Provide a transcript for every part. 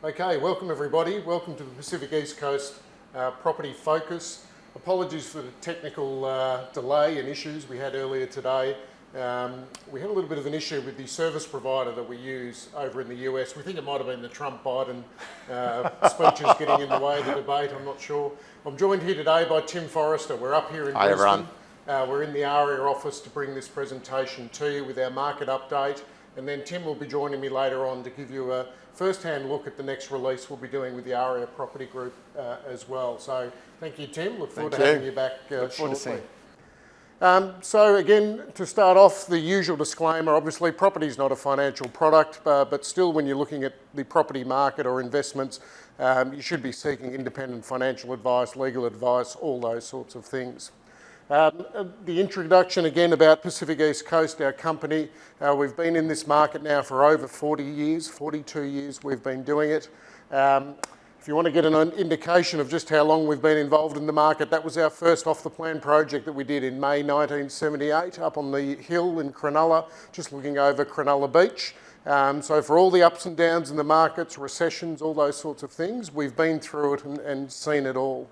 Okay, welcome everybody. Welcome to the Pacific East Coast Property Focus. Apologies for the technical delay and issues we had earlier today. We had a little bit of an issue with the service provider that we use over in the US. We think it might have been the Trump-Biden speeches getting in the way of the debate, I'm not sure. I'm joined here today by Tim Forrester. We're up here in Hi, Brisbane. everyone. We're in the AREA office to bring this presentation to you with our market update. And then Tim will be joining me later on to give you a first-hand look at the next release we'll be doing with the AREA Property Group as well. So thank you, Tim. Look forward to having you back shortly. So again, to start off, the usual disclaimer, obviously property is not a financial product, but still when you're looking at the property market or investments, you should be seeking independent financial advice, legal advice, all those sorts of things. The introduction again about Pacific East Coast, our company. We've been in this market now for over 40 years, 42 years we've been doing it. If you want to get an indication of just how long we've been involved in the market, that was our first off-the-plan project that we did in May 1978 up on the hill in Cronulla, just looking over Cronulla Beach. So for all the ups and downs in the markets, recessions, all those sorts of things, we've been through it and seen it all.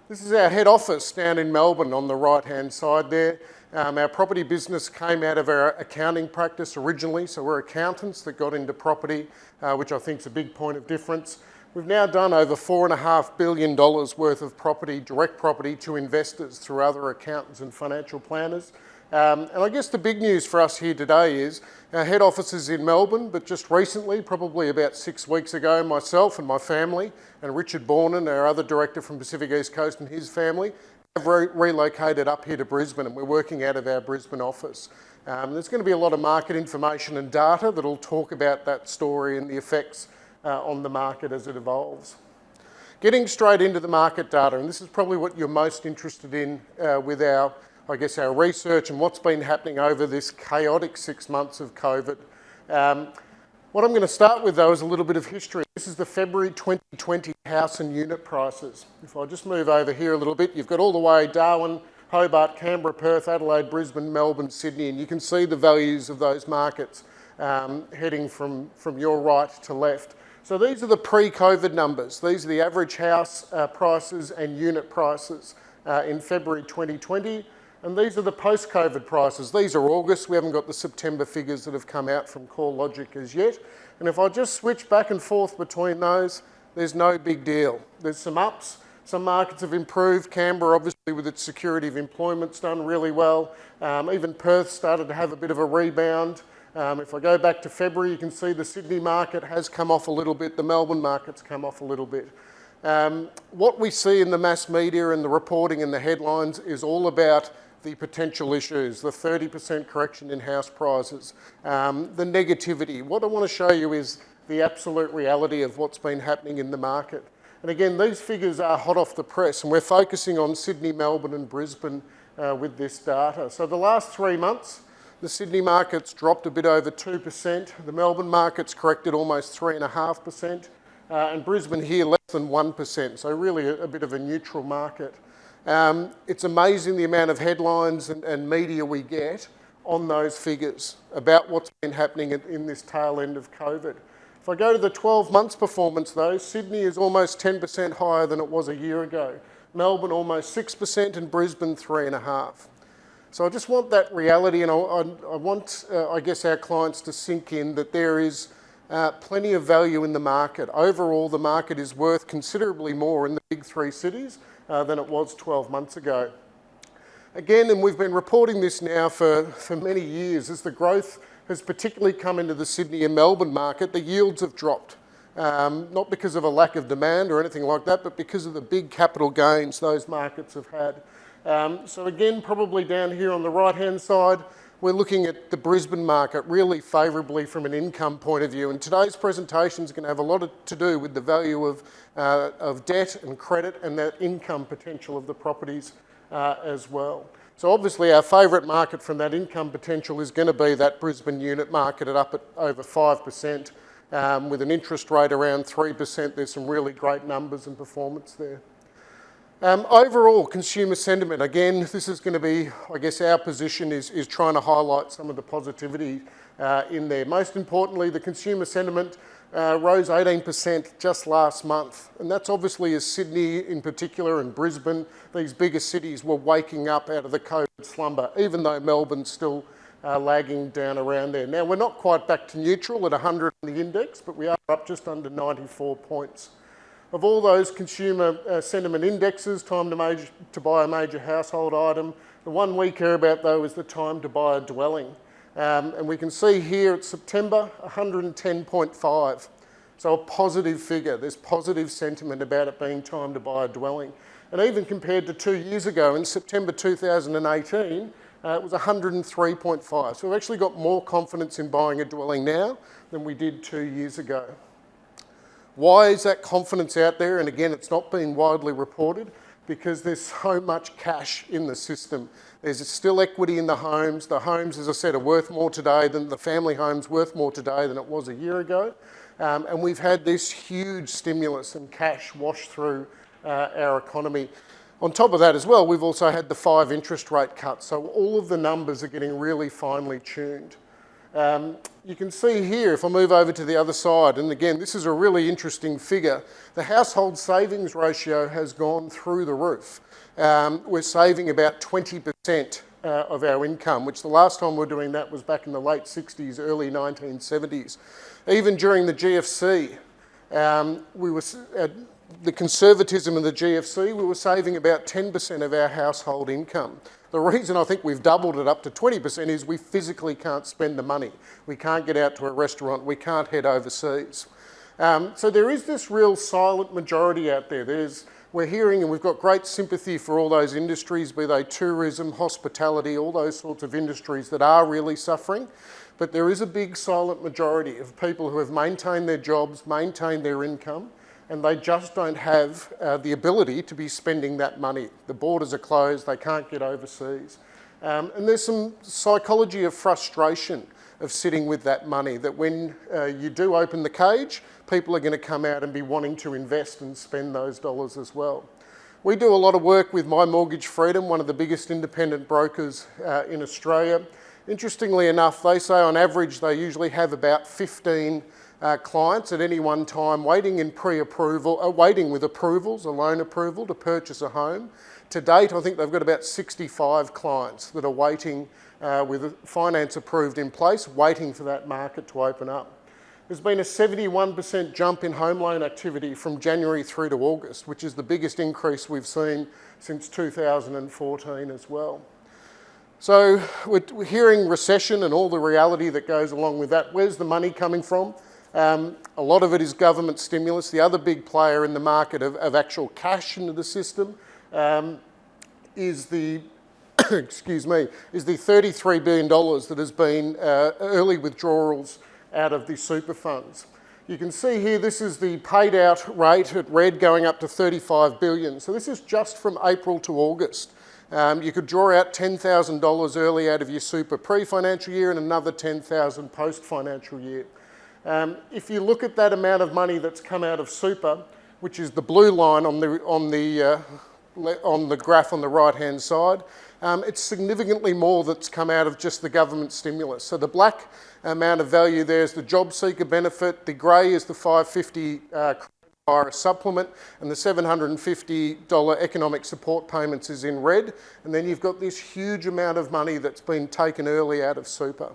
This is our head office down in Melbourne on the right-hand side there. Our property business came out of our accounting practice originally, so we're accountants that got into property, which I think is a big point of difference. We've now done over $4.5 billion worth of property, direct property to investors through other accountants and financial planners. And I guess the big news for us here today is our head office is in Melbourne, but just recently, probably about 6 weeks ago, myself and my family and Richard Bornan, our other director from Pacific East Coast, and his family have relocated up here to Brisbane, and we're working out of our Brisbane office. There's going to be a lot of market information and data that'll talk about that story and the effects on the market as it evolves. Getting straight into the market data, and this is probably what you're most interested in with our research and what's been happening over this chaotic 6 months of COVID. What I'm going to start with though is a little bit of history. This is the February 2020 house and unit prices. If I just move over here a little bit, you've got all the way Darwin, Hobart, Canberra, Perth, Adelaide, Brisbane, Melbourne, Sydney, and you can see the values of those markets heading from your right to left. So these are the pre-COVID numbers. These are the average house prices and unit prices in February 2020. And these are the post-COVID prices. These are August. We haven't got the September figures that have come out from CoreLogic as yet. And if I just switch back and forth between those, there's no big deal. There's some ups. Some markets have improved. Canberra, obviously, with its security of employment's done really well. Even Perth started to have a bit of a rebound. If I go back to February, you can see the Sydney market has come off a little bit. The Melbourne market's come off a little bit. What we see in the mass media and the reporting and the headlines is all about the potential issues, the 30% correction in house prices, the negativity. What I want to show you is the absolute reality of what's been happening in the market. And again, these figures are hot off the press, and we're focusing on Sydney, Melbourne and Brisbane with this data. So the last 3 months, the Sydney market's dropped a bit over 2%. The Melbourne market's corrected almost 3.5%, and Brisbane here less than 1%. So really a bit of a neutral market. It's amazing the amount of headlines and media we get on those figures about what's been happening in this tail end of COVID. If I go to the 12 months performance though, Sydney is almost 10% higher than it was a year ago. Melbourne almost 6% and Brisbane 3.5%. So I just want that reality, and I want, I guess, our clients to sink in that there is plenty of value in the market. Overall, the market is worth considerably more in the big three cities than it was 12 months ago. Again, and we've been reporting this now for many years, as the growth has particularly come into the Sydney and Melbourne market, the yields have dropped. Not because of a lack of demand or anything like that, but because of the big capital gains those markets have had. So again, probably down here on the right-hand side, we're looking at the Brisbane market really favourably from an income point of view. And today's presentation is going to have a lot to do with the value of debt and credit and that income potential of the properties as well. So obviously our favourite market from that income potential is going to be that Brisbane unit market up at over 5%. With an interest rate around 3%, there's some really great numbers and performance there. Overall, consumer sentiment, again, this is going to be, I guess our position is trying to highlight some of the positivity in there. Most importantly, the consumer sentiment rose 18% just last month. And that's obviously as Sydney in particular and Brisbane, these bigger cities, were waking up out of the COVID slumber, even though Melbourne's still lagging down around there. Now, we're not quite back to neutral at 100 on the index, but we are up just under 94 points. Of all those consumer sentiment indexes, time to buy a major household item, the one we care about though is the time to buy a dwelling. And we can see here it's September, 110.5. So a positive figure. There's positive sentiment about it being time to buy a dwelling. And even compared to 2 years ago, in September 2018, it was 103.5. So we've actually got more confidence in buying a dwelling now than we did 2 years ago. Why is that confidence out there? And again, it's not been widely reported because there's so much cash in the system. There's still equity in the homes. The homes, as I said, are worth more today than the family homes, worth more today than it was a year ago. And we've had this huge stimulus and cash wash through our economy. On top of that as well, we've also had the 5 interest rate cuts. So all of the numbers are getting really finely tuned. You can see here, if I move over to the other side, and again, this is a really interesting figure, the household savings ratio has gone through the roof. We're saving about 20% of our income, which the last time we were doing that was back in the late 60s, early 1970s. Even during the GFC, the conservatism of the GFC, we were saving about 10% of our household income. The reason I think we've doubled it up to 20% is we physically can't spend the money. We can't get out to a restaurant. We can't head overseas. So there is this real silent majority out there. We're hearing, and we've got great sympathy for all those industries, be they tourism, hospitality, all those sorts of industries that are really suffering. But there is a big silent majority of people who have maintained their jobs, maintained their income, and they just don't have the ability to be spending that money. The borders are closed, they can't get overseas. And there's some psychology of frustration of sitting with that money, that when you do open the cage, people are going to come out and be wanting to invest and spend those dollars as well. We do a lot of work with My Mortgage Freedom, one of the biggest independent brokers in Australia. Interestingly enough, they say on average they usually have about 15 clients at any one time waiting in pre-approval, waiting with approvals, a loan approval to purchase a home. To date, I think they've got about 65 clients that are waiting with finance approved in place, waiting for that market to open up. There's been a 71% jump in home loan activity from January through to August, which is the biggest increase we've seen since 2014 as well. So we're hearing recession and all the reality that goes along with that. Where's the money coming from? A lot of it is government stimulus. The other big player in the market of actual cash into the system is the is the $33 billion that has been early withdrawals out of the super funds. You can see here, this is the paid out rate at red going up to 35 billion. So this is just from April to August. You could draw out $10,000 early out of your super pre-financial year and another $10,000 post-financial year. If you look at that amount of money that's come out of super, which is the blue line on the graph on the right-hand side, it's significantly more that's come out of just the government stimulus. So the black amount of value there is the job seeker benefit, the grey is the $550 virus supplement, and the $750 economic support payments is in red. And then you've got this huge amount of money that's been taken early out of super.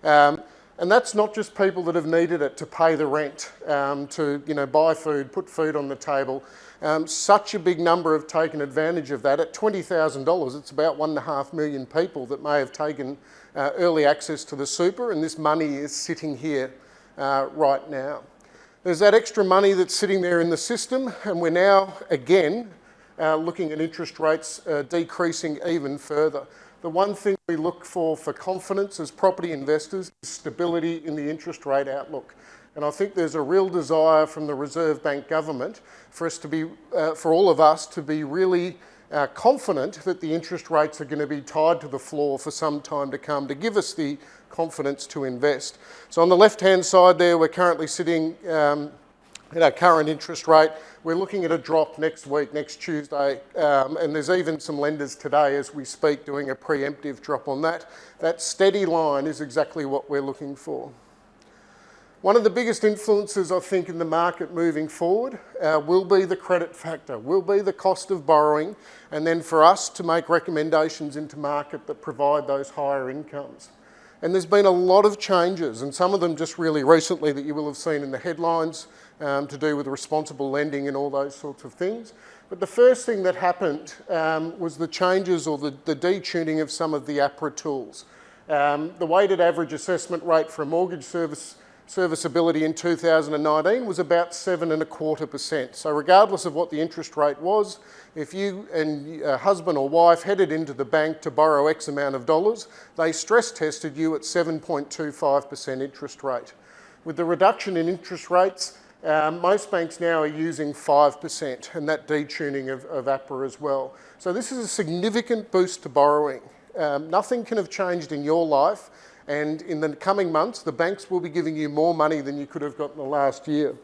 And that's not just people that have needed it to pay the rent, to buy food, put food on the table. Such a big number have taken advantage of that. At $20,000, it's about 1.5 million people that may have taken early access to the super, and this money is sitting here right now. There's that extra money that's sitting there in the system, and we're now, again, looking at interest rates decreasing even further. The one thing we look for confidence as property investors is stability in the interest rate outlook. And I think there's a real desire from the Reserve Bank government for us to be, for all of us to be really confident that the interest rates are going to be tied to the floor for some time to come, to give us the confidence to invest. So on the left-hand side there, we're currently sitting at our current interest rate. We're looking at a drop next week, next Tuesday, and there's even some lenders today as we speak doing a preemptive drop on that. That steady line is exactly what we're looking for. One of the biggest influences, I think, in the market moving forward will be the credit factor, will be the cost of borrowing, and then for us to make recommendations into market that provide those higher incomes. And there's been a lot of changes, and some of them just really recently that you will have seen in the headlines to do with responsible lending and all those sorts of things. But the first thing that happened was the changes or the detuning of some of the APRA tools. The weighted average assessment rate for a mortgage serviceability in 2019 was about 7.25%. So regardless of what the interest rate was, if you and a husband or wife headed into the bank to borrow X amount of dollars, they stress tested you at 7.25% interest rate. With the reduction in interest rates, most banks now are using 5%, and that detuning of APRA as well. So this is a significant boost to borrowing. Nothing can have changed in your life, and in the coming months, the banks will be giving you more money than you could have got in the last year.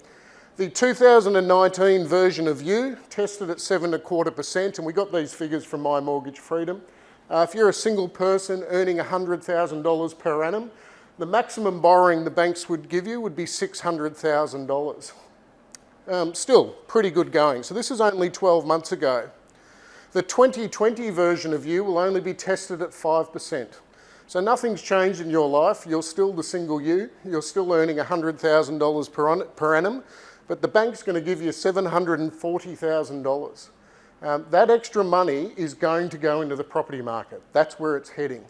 The 2019 version of You tested at 7.25%, and we got these figures from My Mortgage Freedom. If you're a single person earning $100,000 per annum, the maximum borrowing the banks would give you would be $600,000. Still, pretty good going. So this is only 12 months ago. The 2020 version of You will only be tested at 5%. So nothing's changed in your life. You're still the single you. You're still earning $100,000 per annum, but the bank's going to give you $740,000. That extra money is going to go into the property market. That's where it's heading.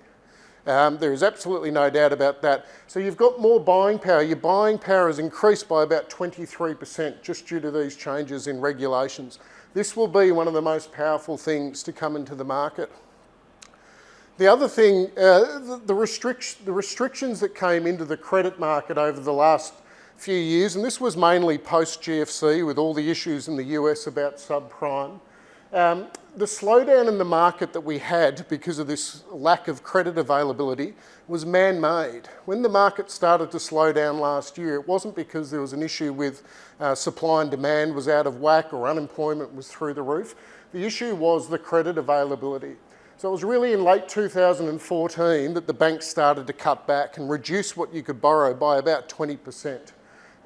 There is absolutely no doubt about that. So you've got more buying power. Your buying power has increased by about 23% just due to these changes in regulations. This will be one of the most powerful things to come into the market. The other thing, the restrictions that came into the credit market over the last few years, and this was mainly post-GFC with all the issues in the US about subprime, the slowdown in the market that we had because of this lack of credit availability was man-made. When the market started to slow down last year, it wasn't because there was an issue with supply and demand was out of whack or unemployment was through the roof. The issue was the credit availability. So it was really in late 2014 that the banks started to cut back and reduce what you could borrow by about 20%.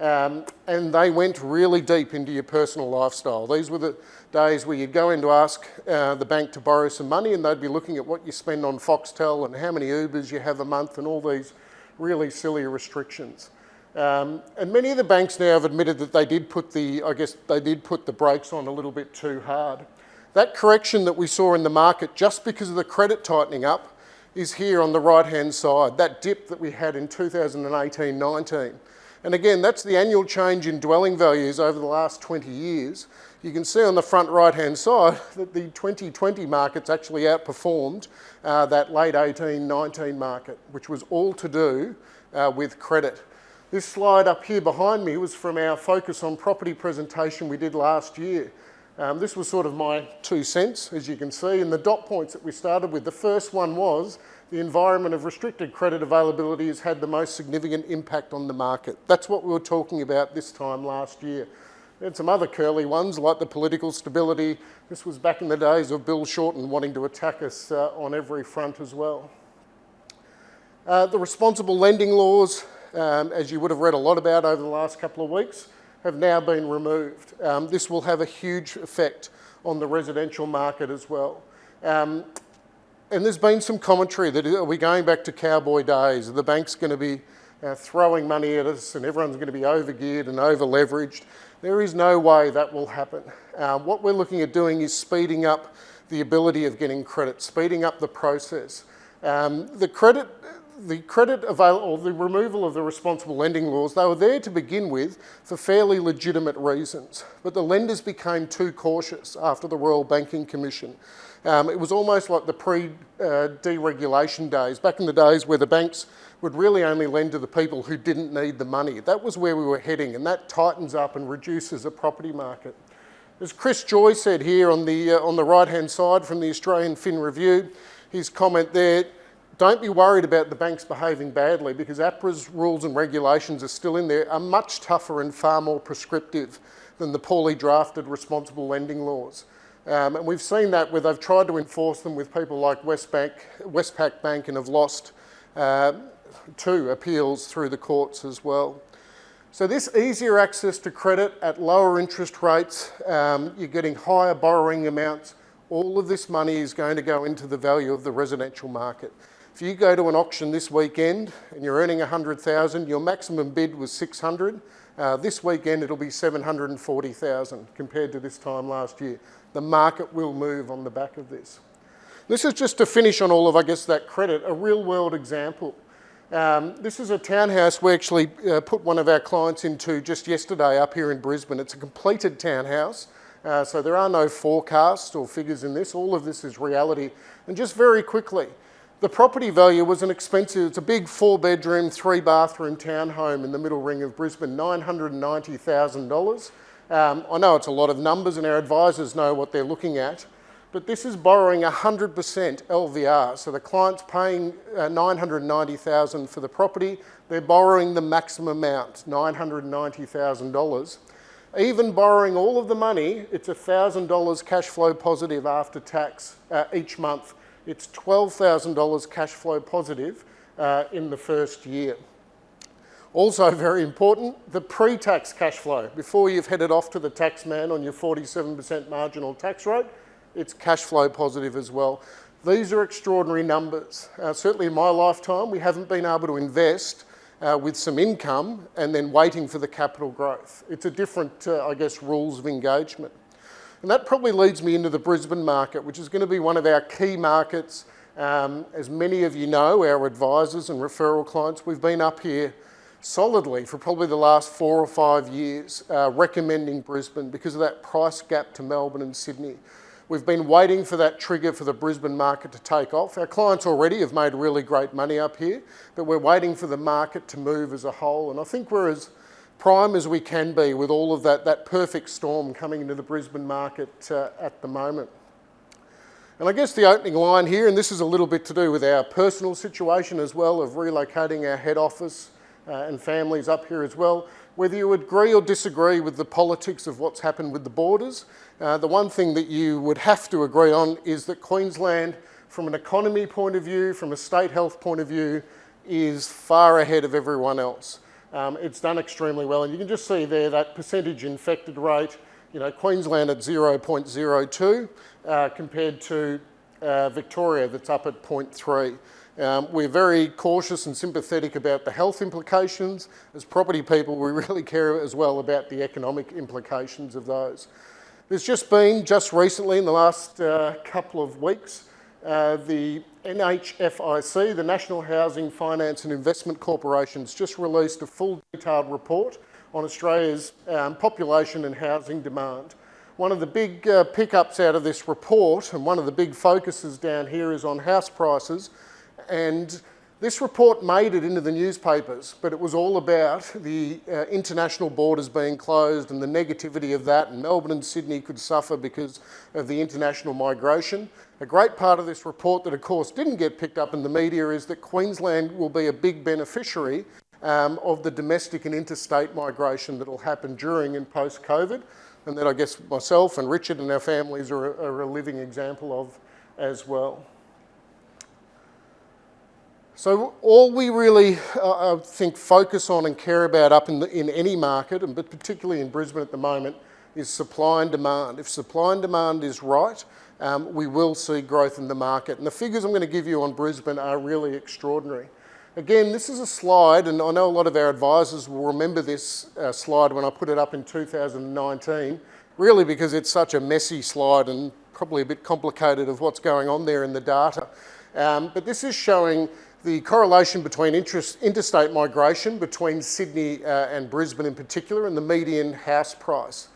And they went really deep into your personal lifestyle. These were the days where you'd go in to ask the bank to borrow some money, and they'd be looking at what you spend on Foxtel and how many Ubers you have a month and all these really silly restrictions. And many of the banks now have admitted that they did put the brakes on a little bit too hard. That correction that we saw in the market just because of the credit tightening up is here on the right-hand side, that dip that we had in 2018-19. And again, that's the annual change in dwelling values over the last 20 years. You can see on the front right-hand side that the 2020 market's actually outperformed that late 18-19 market, which was all to do with credit. This slide up here behind me was from our Focus on Property presentation we did last year. This was sort of my 2 cents, as you can see, and the dot points that we started with. The first one was the environment of restricted credit availability has had the most significant impact on the market. That's what we were talking about this time last year. And some other curly ones like the political stability. This was back in the days of Bill Shorten wanting to attack us on every front as well. The responsible lending laws, as you would have read a lot about over the last couple of weeks, have now been removed. This will have a huge effect on the residential market as well. And there's been some commentary that are we going back to cowboy days? Are the bank's going to be throwing money at us and everyone's going to be over-geared and over-leveraged? There is no way that will happen. What we're looking at doing is speeding up the ability of getting credit, speeding up the process. The removal of the responsible lending laws, they were there to begin with for fairly legitimate reasons, but the lenders became too cautious after the Royal Banking Commission. It was almost like the pre-deregulation days, back in the days where the banks would really only lend to the people who didn't need the money. That was where we were heading, and that tightens up and reduces the property market. As Chris Joy said here on the right-hand side from the Australian Fin Review, his comment there, don't be worried about the banks behaving badly because APRA's rules and regulations are still in there, are much tougher and far more prescriptive than the poorly drafted responsible lending laws. And we've seen that where they've tried to enforce them with people like Westpac Bank and have lost 2 appeals through the courts as well. So this easier access to credit at lower interest rates, you're getting higher borrowing amounts. All of this money is going to go into the value of the residential market. If you go to an auction this weekend and you're earning 100,000, your maximum bid was 600. This weekend it'll be 740,000 compared to this time last year. The market will move on the back of this. This is just to finish on all of, I guess, that credit, a real world example. This is a townhouse we actually put one of our clients into just yesterday up here in Brisbane. It's a completed townhouse, so there are no forecasts or figures in this. All of this is reality. And just very quickly, the property value was it's a big 4-bedroom, 3-bathroom townhome in the middle ring of Brisbane, $990,000. I know it's a lot of numbers and our advisors know what they're looking at, but this is borrowing 100% LVR. So the client's paying $990,000 for the property. They're borrowing the maximum amount, $990,000. Even borrowing all of the money, it's $1,000 cash flow positive after tax each month. It's $12,000 cash flow positive in the first year. Also very important, the pre-tax cash flow. Before you've headed off to the tax man on your 47% marginal tax rate, it's cash flow positive as well. These are extraordinary numbers. Certainly in my lifetime, we haven't been able to invest with some income and then waiting for the capital growth. It's a different, I guess, rules of engagement. And that probably leads me into the Brisbane market, which is going to be one of our key markets. As many of you know, our advisors and referral clients, we've been up here solidly for probably the last 4 or 5 years, recommending Brisbane because of that price gap to Melbourne and Sydney. We've been waiting for that trigger for the Brisbane market to take off. Our clients already have made really great money up here, but we're waiting for the market to move as a whole. And I think we're as prime as we can be with all of that perfect storm coming into the Brisbane market at the moment. And I guess the opening line here, and this is a little bit to do with our personal situation as well of relocating our head office and families up here as well. Whether you agree or disagree with the politics of what's happened with the borders, the one thing that you would have to agree on is that Queensland, from an economy point of view, from a state health point of view, is far ahead of everyone else. It's done extremely well, and you can just see there that percentage infected rate, Queensland at 0.02 compared to Victoria that's up at 0.3. We're very cautious and sympathetic about the health implications. As property people, we really care as well about the economic implications of those. There's just recently in the last couple of weeks, the NHFIC, the National Housing Finance and Investment Corporation, has just released a full detailed report on Australia's population and housing demand. One of the big pickups out of this report, and one of the big focuses down here, is on house prices. And this report made it into the newspapers, but it was all about the international borders being closed and the negativity of that, and Melbourne and Sydney could suffer because of the international migration. A great part of this report that, of course, didn't get picked up in the media is that Queensland will be a big beneficiary of the domestic and interstate migration that will happen during and post-COVID, and that I guess myself and Richard and our families are a living example of as well. So all we really, I think, focus on and care about up in any market, but particularly in Brisbane at the moment, is supply and demand. If supply and demand is right, we will see growth in the market. And the figures I'm going to give you on Brisbane are really extraordinary. Again, this is a slide, and I know a lot of our advisors will remember this slide when I put it up in 2019, really because it's such a messy slide and probably a bit complicated of what's going on there in the data. But this is showing the correlation between interstate migration between Sydney and Brisbane in particular, and the median house price.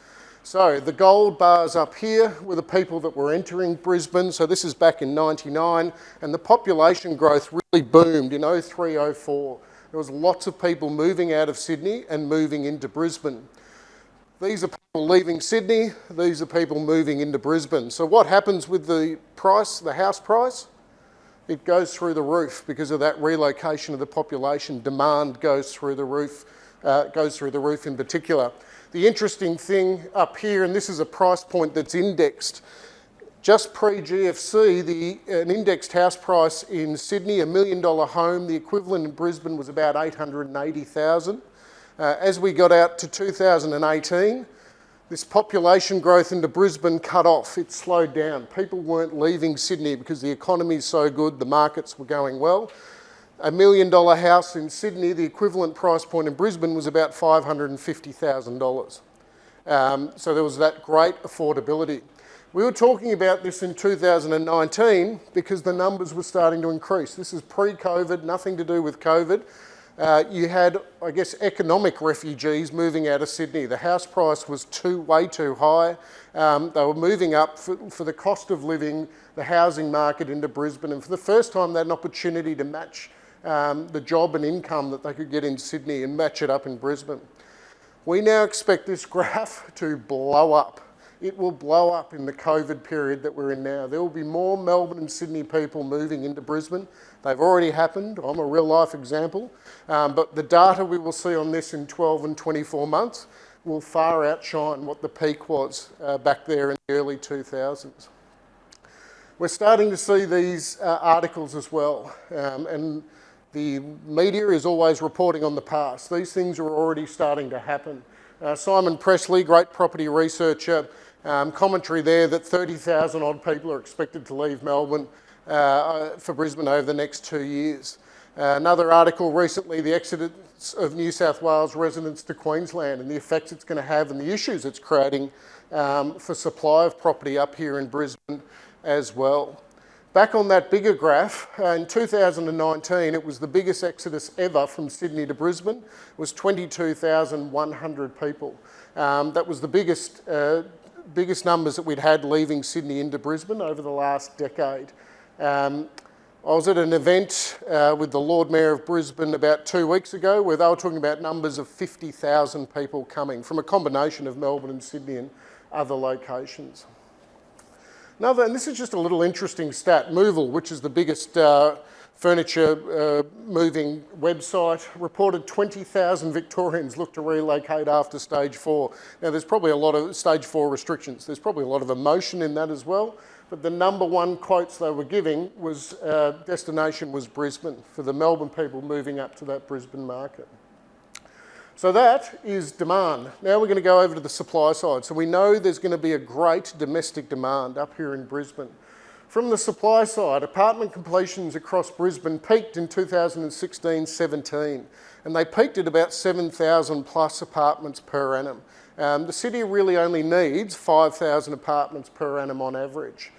So the gold bars up here were the people that were entering Brisbane. So this is back in '99, and the population growth really boomed in 03, 04. There was lots of people moving out of Sydney and moving into Brisbane. These are people leaving Sydney, these are people moving into Brisbane. So what happens with the price, the house price? It goes through the roof because of that relocation of the population. Demand goes through the roof, in particular. The interesting thing up here, and this is a price point that's indexed, just pre-GFC, an indexed house price in Sydney, $1 million home, the equivalent in Brisbane was about $880,000. As we got out to 2018, this population growth into Brisbane cut off. It slowed down. People weren't leaving Sydney because the economy is so good, the markets were going well. $1 million house in Sydney, the equivalent price point in Brisbane was about $550,000. So there was that great affordability. We were talking about this in 2019 because the numbers were starting to increase. This is pre-COVID, nothing to do with COVID. You had, I guess, economic refugees moving out of Sydney. The house price was way too high. They were moving up for the cost of living, the housing market into Brisbane, and for the first time they had an opportunity to match the job and income that they could get in Sydney and match it up in Brisbane. We now expect this graph to blow up. It will blow up in the COVID period that we're in now. There will be more Melbourne and Sydney people moving into Brisbane. They've already happened. I'm a real life example. But the data we will see on this in 12 and 24 months will far outshine what the peak was back there in the early 2000s. We're starting to see these articles as well. And the media is always reporting on the past. These things are already starting to happen. Simon Pressley, great property researcher, commentary there that 30,000 odd people are expected to leave Melbourne for Brisbane over the next 2 years. Another article recently, the exodus of New South Wales residents to Queensland and the effects it's going to have and the issues it's creating for supply of property up here in Brisbane as well. Back on that bigger graph, in 2019 it was the biggest exodus ever from Sydney to Brisbane. It was 22,100 people. That was the biggest numbers that we'd had leaving Sydney into Brisbane over the last decade. I was at an event with the Lord Mayor of Brisbane about 2 weeks ago where they were talking about numbers of 50,000 people coming from a combination of Melbourne and Sydney and other locations. And this is just a little interesting stat. Movil, which is the biggest furniture moving website, reported 20,000 Victorians look to relocate after stage 4. Now there's probably a lot of stage 4 restrictions. There's probably a lot of emotion in that as well. But the number one quotes they were giving was destination was Brisbane, for the Melbourne people moving up to that Brisbane market. So that is demand. Now we're going to go over to the supply side. So we know there's going to be a great domestic demand up here in Brisbane. From the supply side, apartment completions across Brisbane peaked in 2016-17, and they peaked at about 7,000 plus apartments per annum. The city really only needs 5,000 apartments per annum on average.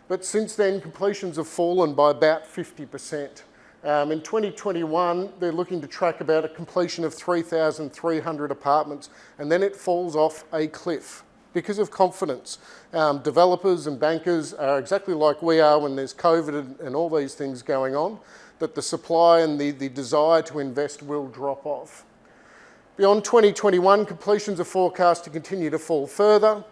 But since then, completions have fallen by about 50%. In 2021, they're looking to track about a completion of 3,300 apartments, and then it falls off a cliff because of confidence. Developers and bankers are exactly like we are when there's COVID and all these things going on, that the supply and the desire to invest will drop off. Beyond 2021, completions are forecast to continue to fall further.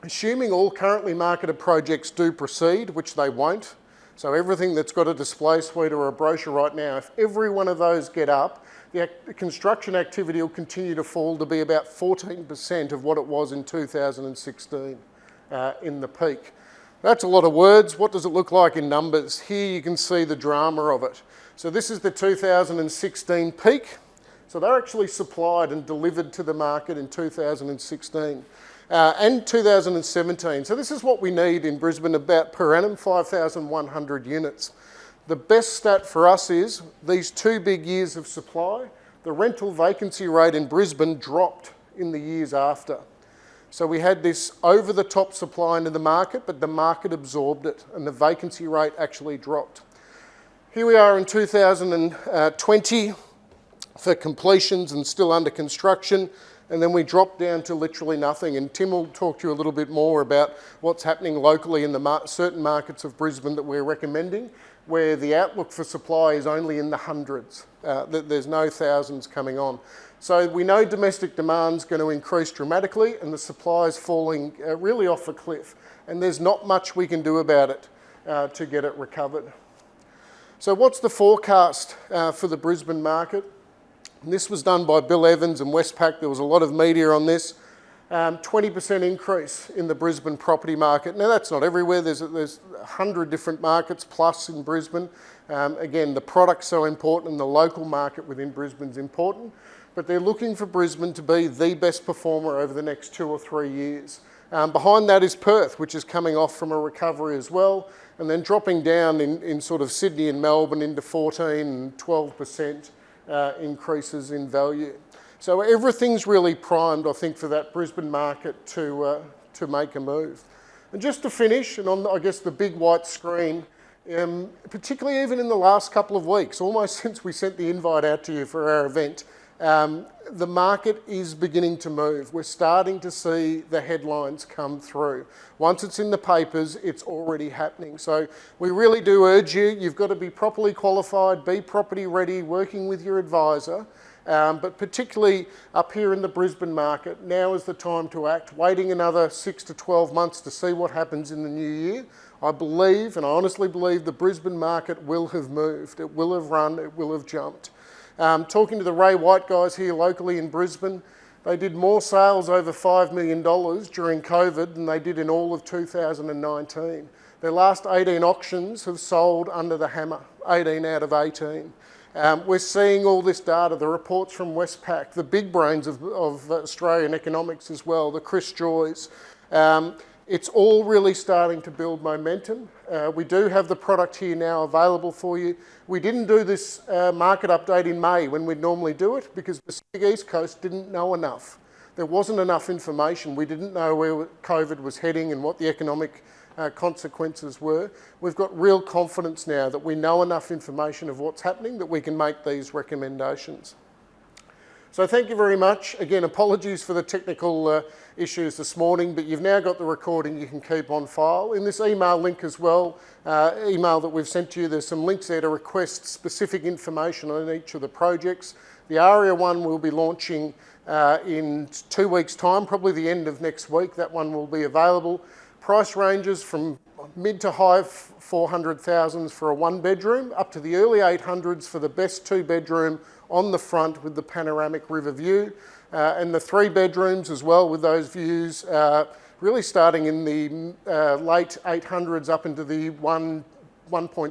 Assuming all currently marketed projects do proceed, which they won't, so everything that's got a display suite or a brochure right now, if every one of those get up, the construction activity will continue to fall to be about 14% of what it was in 2016 in the peak. That's a lot of words. What does it look like in numbers? Here you can see the drama of it. So this is the 2016 peak. So they're actually supplied and delivered to the market in 2016. And 2017. So this is what we need in Brisbane about per annum, 5,100 units. The best stat for us is these 2 big years of supply, the rental vacancy rate in Brisbane dropped in the years after. So we had this over-the-top supply into the market, but the market absorbed it and the vacancy rate actually dropped. Here we are in 2020 for completions and still under construction. And then we drop down to literally nothing. And Tim will talk to you a little bit more about what's happening locally in the certain markets of Brisbane that we're recommending, where the outlook for supply is only in the hundreds. There's no thousands coming on. So we know domestic demand's going to increase dramatically and the supply is falling really off a cliff. And there's not much we can do about it to get it recovered. So what's the forecast for the Brisbane market? And this was done by Bill Evans and Westpac. There was a lot of media on this. 20% increase in the Brisbane property market. Now that's not everywhere, there's 100 different markets plus in Brisbane. Again, the product's so important and the local market within Brisbane's important, but they're looking for Brisbane to be the best performer over the next 2 or 3 years. Behind that is Perth, which is coming off from a recovery as well, and then dropping down in sort of Sydney and Melbourne into 14 and 12% increases in value. So everything's really primed, I think, for that Brisbane market to make a move. And just to finish, and on, I guess, the big white screen, particularly even in the last couple of weeks, almost since we sent the invite out to you for our event, the market is beginning to move. We're starting to see the headlines come through. Once it's in the papers, it's already happening. So we really do urge you, you've got to be properly qualified, be property ready, working with your advisor. But particularly up here in the Brisbane market, now is the time to act. Waiting another 6 to 12 months to see what happens in the new year, I believe, and I honestly believe, the Brisbane market will have moved. It will have run, it will have jumped. Talking to the Ray White guys here locally in Brisbane, they did more sales over $5 million during COVID than they did in all of 2019. Their last 18 auctions have sold under the hammer, 18 out of 18. We're seeing all this data, the reports from Westpac, the big brains of Australian economics as well, the Chris Joys. It's all really starting to build momentum. We do have the product here now available for you. We didn't do this market update in May when we'd normally do it because Pacific East Coast didn't know enough. There wasn't enough information. We didn't know where COVID was heading and what the economic consequences were. We've got real confidence now that we know enough information of what's happening that we can make these recommendations. So thank you very much. Again, apologies for the technical issues this morning, but you've now got the recording you can keep on file. In this email link as well, email that we've sent to you, there's some links there to request specific information on each of the projects. The AREA one will be launching in 2 weeks' time, probably the end of next week. That one will be available. Price ranges from mid to high 400,000s for a 1-bedroom, up to the early 800s for the best 2-bedroom on the front with the panoramic river view, and the 3-bedrooms as well with those views, really starting in the late 800s up into the 1.2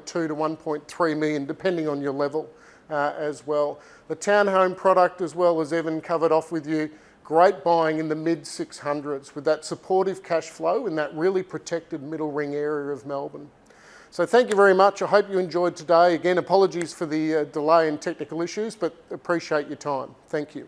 to 1.3 million, depending on your level as well. The townhome product, as well as Evan covered off with you, great buying in the mid 600s with that supportive cash flow in that really protected middle ring area of Melbourne. So thank you very much. I hope you enjoyed today. Again, apologies for the delay and technical issues, but appreciate your time. Thank you.